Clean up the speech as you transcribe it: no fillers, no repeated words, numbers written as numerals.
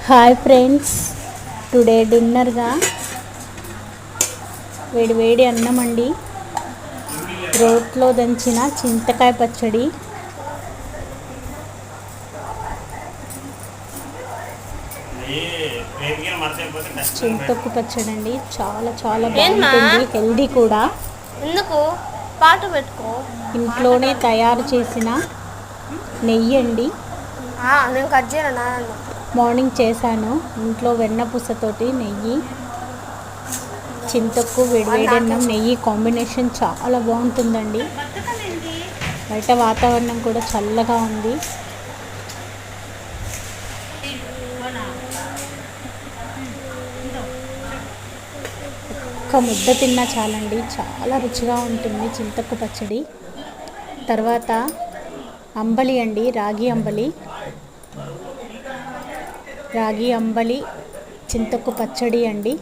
Hi friends, today డిన్నర్గా వేడి వేడి అన్నం అండి, రోట్లో దంచిన చింతకాయ పచ్చడి, చింతొక్కు పచ్చడి అండి. చాలా చాలా బాగుంటుంది, హెల్దీ కూడా. ఎందుకు పాట పెట్టుకో. ఇంట్లోనే తయారు చేసిన నెయ్యి అండి. నేను కట్ చేయను. మార్నింగ్ చేశాను ఇంట్లో వెన్నపూసతోటి నెయ్యి, చింతొక్కు, వేడివేడి అన్నం, నెయ్యి కాంబినేషన్ చాలా బాగుంటుందండి. బయట వాతావరణం కూడా చల్లగా ఉంది. ఒక్క ముద్ద తిన్నా చాలండి, చాలా రుచిగా ఉంటుంది చింతొక్కు పచ్చడి. తర్వాత అంబలి అండి, రాగి అంబలి, చింతొక్కు పచ్చడి అండి.